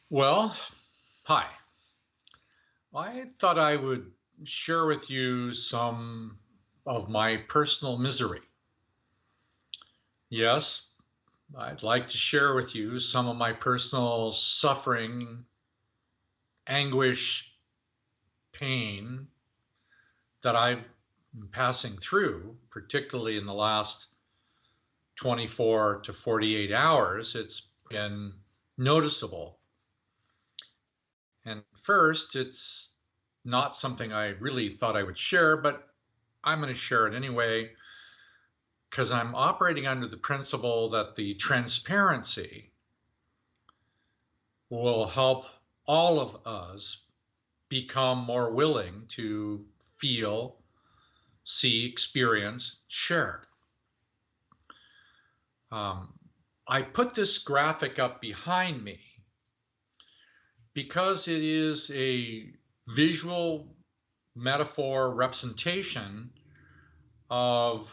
Well, hi. I thought I would share with you some of my personal misery. Yes, I'd like to share with you some of my personal suffering, anguish, pain that I've been passing through, particularly in the last 24 to 48 hours. It's been noticeable. And first, it's not something I really thought I would share, but I'm going to share it anyway because I'm operating under the principle that the transparency will help all of us become more willing to feel, see, experience, share. Um, I put this graphic up behind me because it is a visual metaphor representation of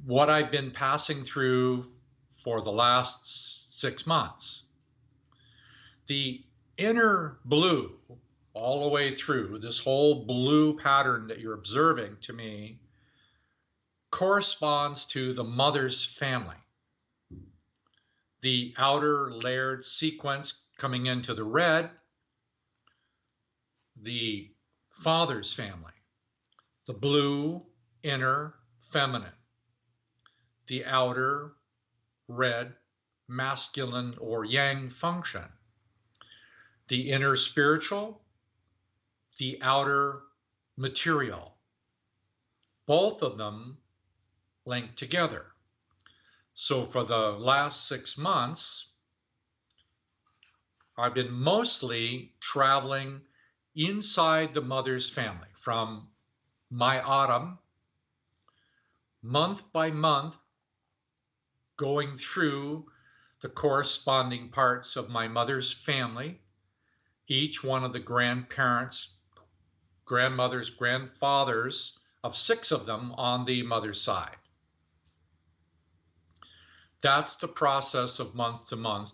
what I've been passing through for the last 6 months. The inner blue, all the way through, this whole blue pattern that you're observing to me, corresponds to the mother's family. The outer layered sequence coming into the red, the father's family. The blue, inner, feminine. The outer, red, masculine or yang function. The inner spiritual, the outer material. Both of them linked together. So for the last 6 months, I've been mostly traveling inside the mother's family from my autumn, month by month, going through the corresponding parts of my mother's family, each one of the grandparents, grandmothers, grandfathers, of 6 of them on the mother's side. That's the process of month to month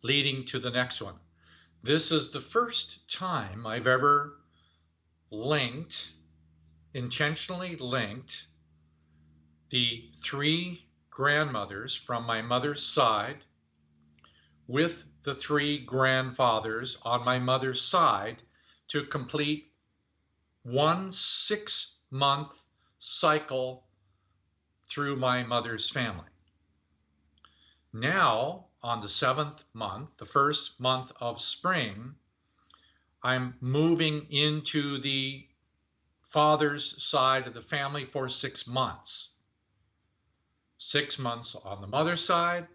leading to the next one. This is the first time I've ever linked, intentionally linked, the 3 grandmothers from my mother's side with the 3 grandfathers on my mother's side to complete one 6-month cycle through my mother's family. Now, on the 7th month, the first month of spring, I'm moving into the father's side of the family for 6 months. 6 months on the mother's side,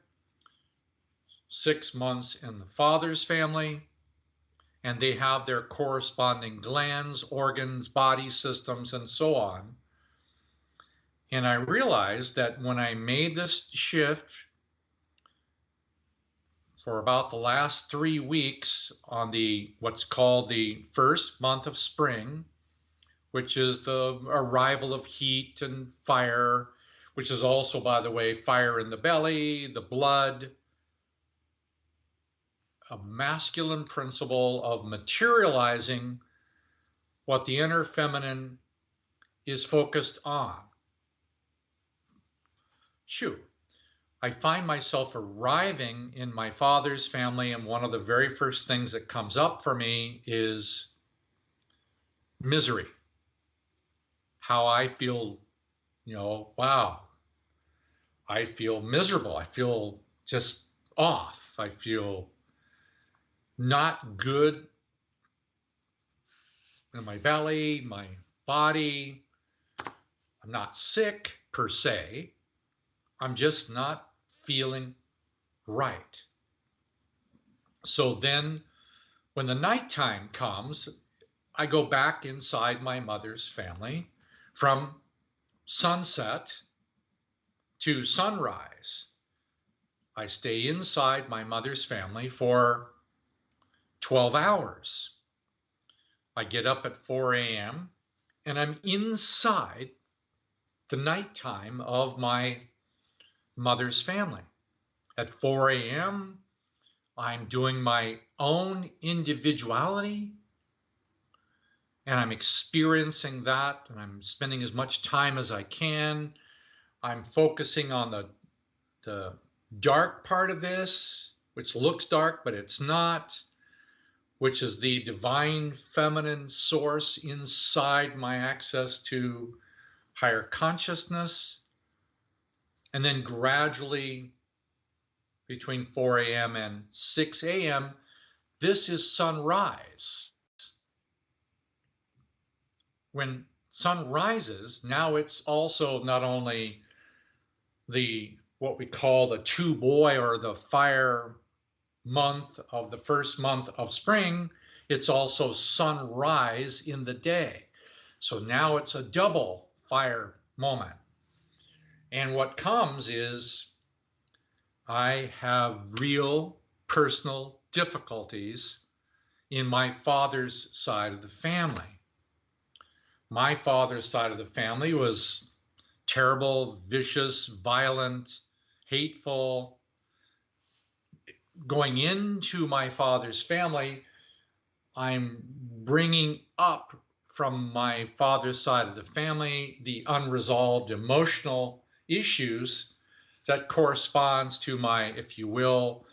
6 months in the father's family, and they have their corresponding glands, organs, body systems, and so on. And I realized that when I made this shift for about the last 3 weeks on the what's called the first month of spring, which is the arrival of heat and fire, which is also, by the way, fire in the belly, the blood, a masculine principle of materializing what the inner feminine is focused on. Shoot. I find myself arriving in my father's family, and one of the very first things that comes up for me is misery. How I feel, wow, I feel miserable. I feel just off. I feel not good in my belly, my body. I'm not sick per se. I'm just not feeling right. So then when the nighttime comes, I go back inside my mother's family from sunset to sunrise. I stay inside my mother's family for 12 hours. I get up at 4 a.m. and I'm inside the nighttime of my mother's family. At 4 a.m., I'm doing my own individuality, and I'm experiencing that, and I'm spending as much time as I can. I'm focusing on the dark part of this, which looks dark, but it's not, which is the divine feminine source inside my access to higher consciousness. And then gradually between 4 a.m. and 6 a.m., this is sunrise. When sun rises, now it's also not only what we call the two boy or the fire month of the first month of spring, it's also sunrise in the day. So now it's a double fire moment. And what comes is I have real personal difficulties in my father's side of the family. My father's side of the family was terrible, vicious, violent, hateful. Going into my father's family, I'm bringing up from my father's side of the family the unresolved emotional issues that corresponds to my, if you will,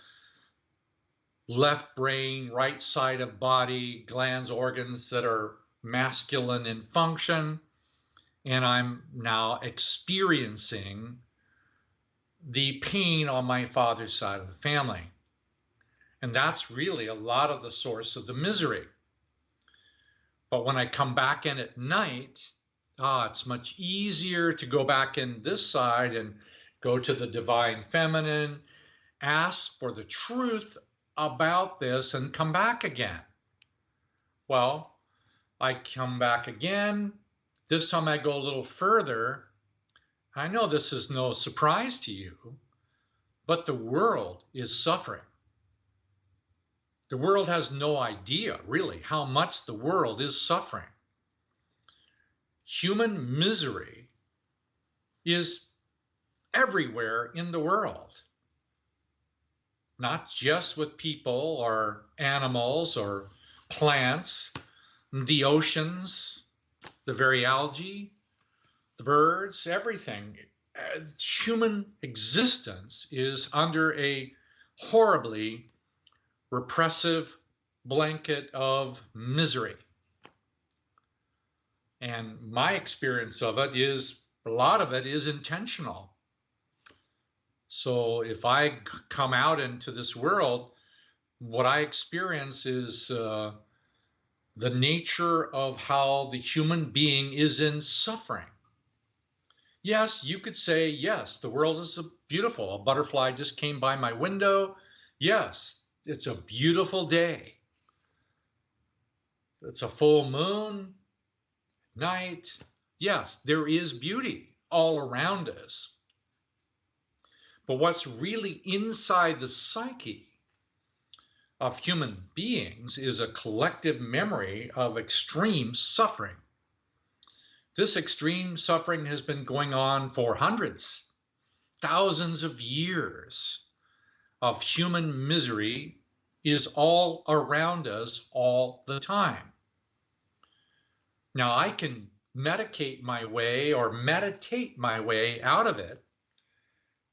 left brain, right side of body, glands, organs that are masculine in function. And I'm now experiencing the pain on my father's side of the family. And that's really a lot of the source of the misery. But when I come back in at night, it's much easier to go back in this side and go to the divine feminine, ask for the truth about this, and come back again. Well, I come back again. This time I go a little further. I know this is no surprise to you, but the world is suffering. The world has no idea, really, how much the world is suffering. Human misery is everywhere in the world, not just with people or animals or plants, the oceans, the very algae, the birds, everything. Human existence is under a horribly repressive blanket of misery. And my experience of it is, a lot of it is intentional. So if I come out into this world, what I experience is the nature of how the human being is in suffering. Yes, you could say, yes, the world is beautiful. A butterfly just came by my window. Yes, it's a beautiful day. It's a full moon, night. Yes, there is beauty all around us. But what's really inside the psyche of human beings is a collective memory of extreme suffering. This extreme suffering has been going on for hundreds, thousands of years of human misery is all around us all the time. Now, I can medicate my way or meditate my way out of it.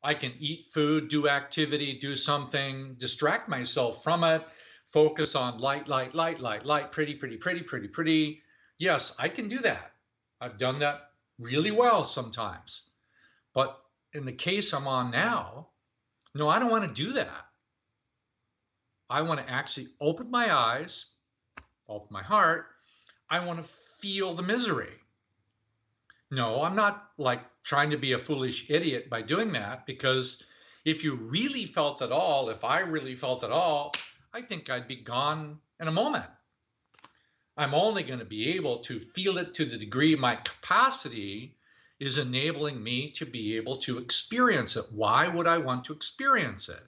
I can eat food, do activity, do something, distract myself from it, focus on light, light, light, light, light, pretty, pretty, pretty, pretty, pretty. Yes, I can do that. I've done that really well sometimes. But in the case I'm on now, no, I don't want to do that. I want to actually open my eyes, open my heart. I want to feel the misery. No, I'm not like trying to be a foolish idiot by doing that, because if you really felt it all, if I really felt it all, I think I'd be gone in a moment. I'm only going to be able to feel it to the degree my capacity is enabling me to be able to experience it. Why would I want to experience it?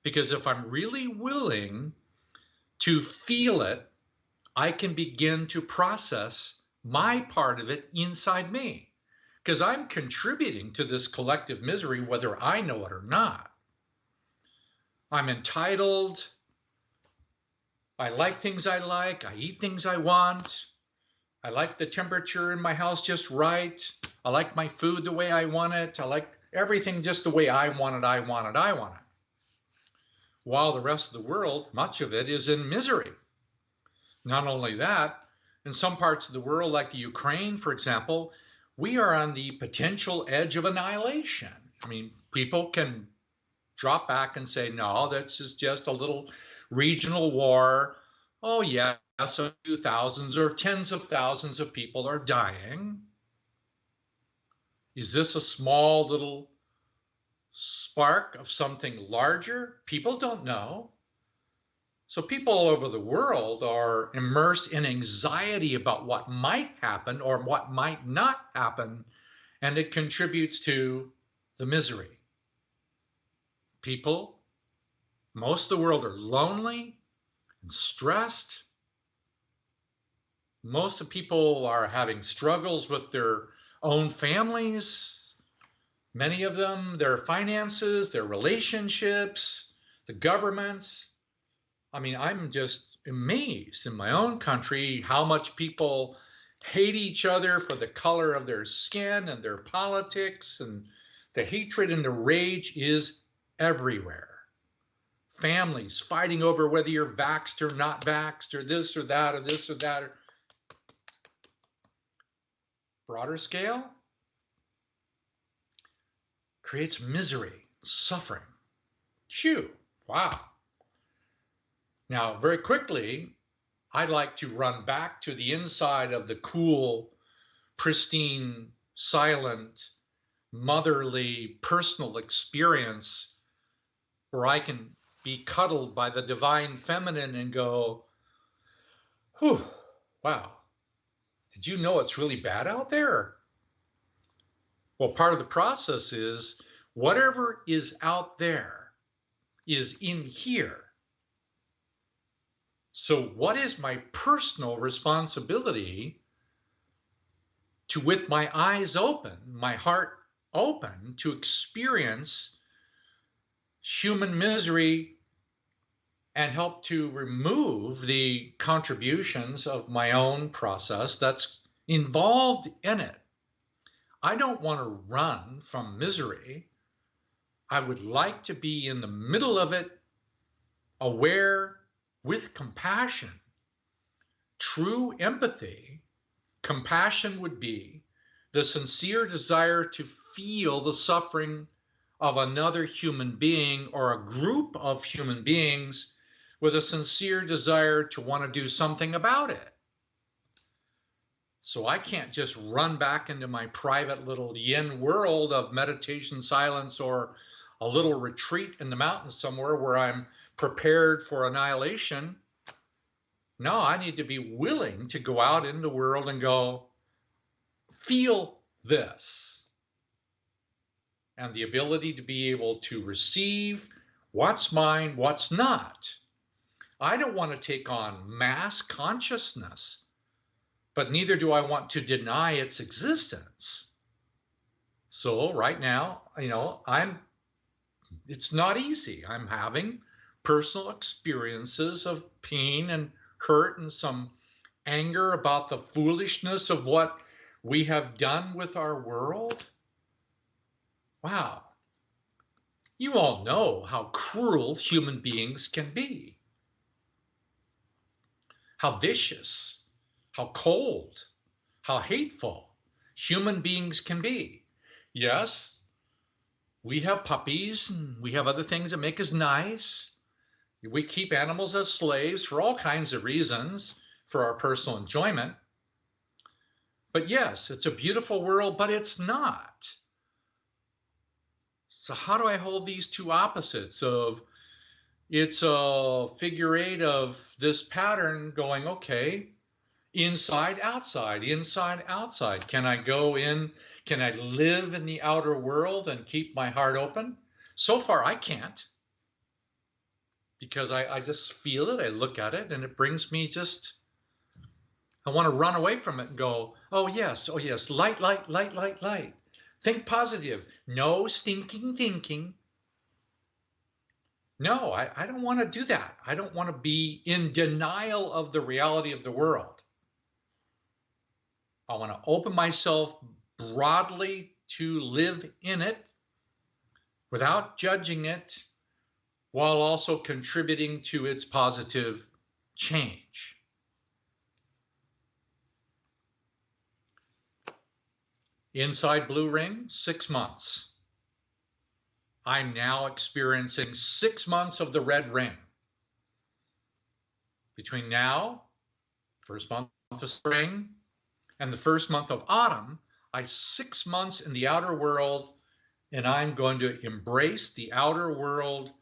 Because if I'm really willing to feel it, I can begin to process my part of it inside me, because I'm contributing to this collective misery, whether I know it or not. I'm entitled. I like things I like. I eat things I want. I like the temperature in my house just right. I like my food the way I want it. I like everything just the way I want it, I want it, I want it. While the rest of the world, much of it is in misery. Not only that, in some parts of the world, like the Ukraine, for example, we are on the potential edge of annihilation. I mean, people can drop back and say, no, this is just a little regional war. Oh, yes, a few thousands or tens of thousands of people are dying. Is this a small little spark of something larger? People don't know. So people all over the world are immersed in anxiety about what might happen or what might not happen, and it contributes to the misery. People, most of the world are lonely and stressed. Most of people are having struggles with their own families. Many of them, their finances, their relationships, the governments. I mean, I'm just amazed in my own country how much people hate each other for the color of their skin and their politics, and the hatred and the rage is everywhere. Families fighting over whether you're vaxxed or not vaxxed or this or that or this or that. Broader scale creates misery, suffering. Phew, wow. Now, very quickly, I'd like to run back to the inside of the cool, pristine, silent, motherly, personal experience where I can be cuddled by the divine feminine and go, whew, wow, did you know it's really bad out there? Well, part of the process is whatever is out there is in here. So what is my personal responsibility to, with my eyes open, my heart open, to experience human misery and help to remove the contributions of my own process that's involved in it? I don't want to run from misery. I would like to be in the middle of it, aware, with compassion. True empathy, compassion would be the sincere desire to feel the suffering of another human being or a group of human beings with a sincere desire to want to do something about it. So I can't just run back into my private little yin world of meditation, silence, or a little retreat in the mountains somewhere where I'm prepared for annihilation. No, I need to be willing to go out in the world and go, feel this. And the ability to be able to receive what's mine, what's not. I don't want to take on mass consciousness, but neither do I want to deny its existence. So right now, it's not easy. I'm having personal experiences of pain and hurt and some anger about the foolishness of what we have done with our world. Wow. You all know how cruel human beings can be. How vicious, how cold, how hateful human beings can be. Yes, we have puppies and we have other things that make us nice. We keep animals as slaves for all kinds of reasons, for our personal enjoyment. But yes, it's a beautiful world, but it's not. So how do I hold these two opposites of, it's a figure eight of this pattern going, okay, inside, outside, inside, outside. Can I go in? Can I live in the outer world and keep my heart open? So far, I can't. Because I just feel it, I look at it, and it brings me just, I want to run away from it and go, oh yes, light, light, light, light, light. Think positive, no stinking thinking. No, I don't want to do that. I don't want to be in denial of the reality of the world. I want to open myself broadly to live in it without judging it, while also contributing to its positive change. Inside Blue Ring, 6 months. I'm now experiencing 6 months of the red ring. Between now, first month of spring, and the first month of autumn, I 6 months in the outer world, and I'm going to embrace the outer world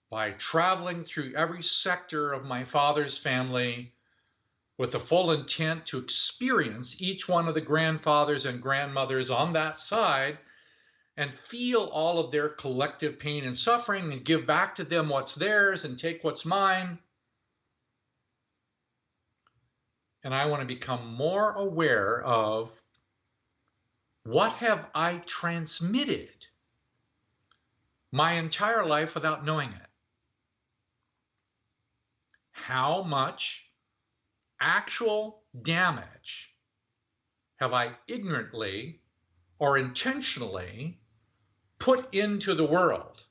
by traveling through every sector of my father's family with the full intent to experience each one of the grandfathers and grandmothers on that side and feel all of their collective pain and suffering and give back to them what's theirs and take what's mine. And I want to become more aware of what have I transmitted my entire life without knowing it. How much actual damage have I ignorantly or intentionally put into the world?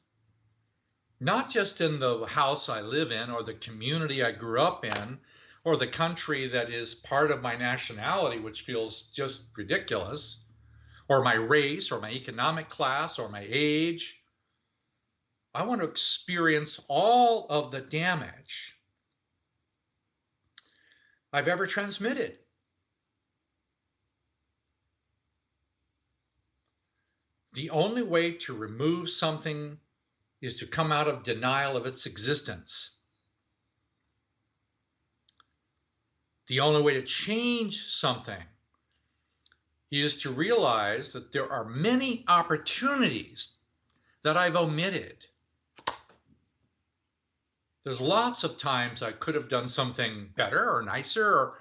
Not just in the house I live in or the community I grew up in or the country that is part of my nationality, which feels just ridiculous, or my race or my economic class or my age. I want to experience all of the damage I've ever transmitted. The only way to remove something is to come out of denial of its existence. The only way to change something is to realize that there are many opportunities that I've omitted. There's lots of times I could have done something better or nicer, or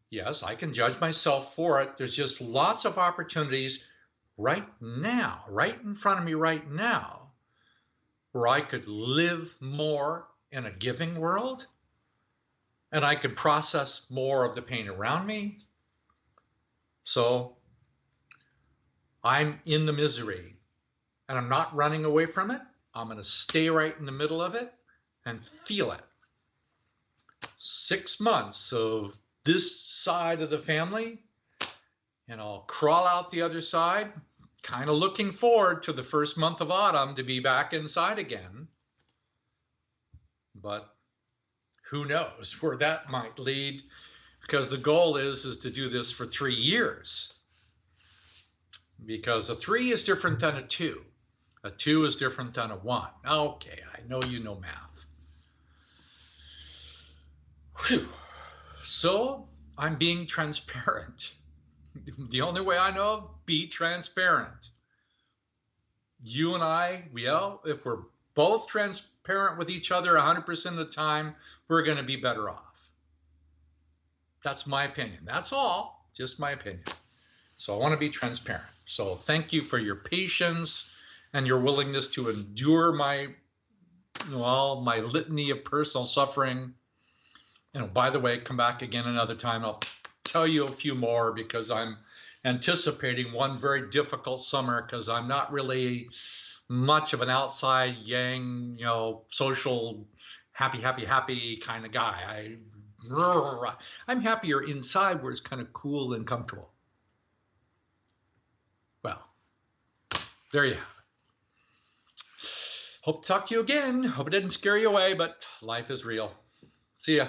yes, I can judge myself for it. There's just lots of opportunities right now, right in front of me right now, where I could live more in a giving world and I could process more of the pain around me. So I'm in the misery and I'm not running away from it. I'm going to stay right in the middle of it and feel it. 6 months of this side of the family, and I'll crawl out the other side, kind of looking forward to the first month of autumn to be back inside again. But who knows where that might lead, because the goal is to do this for 3 years. Because a 3 is different than a 2. A 2 is different than a 1. Okay, I know you know math. Whew. So I'm being transparent. The only way I know of, be transparent. You and I, well, if we're both transparent with each other 100% of the time, we're going to be better off. That's my opinion. That's all, just my opinion. So I want to be transparent. So thank you for your patience and your willingness to endure my litany of personal suffering. By the way, come back again another time. I'll tell you a few more because I'm anticipating one very difficult summer because I'm not really much of an outside yang, social, happy kind of guy. I'm happier inside where it's kind of cool and comfortable. Well, there you have it. Hope to talk to you again. Hope it didn't scare you away, but life is real. See ya.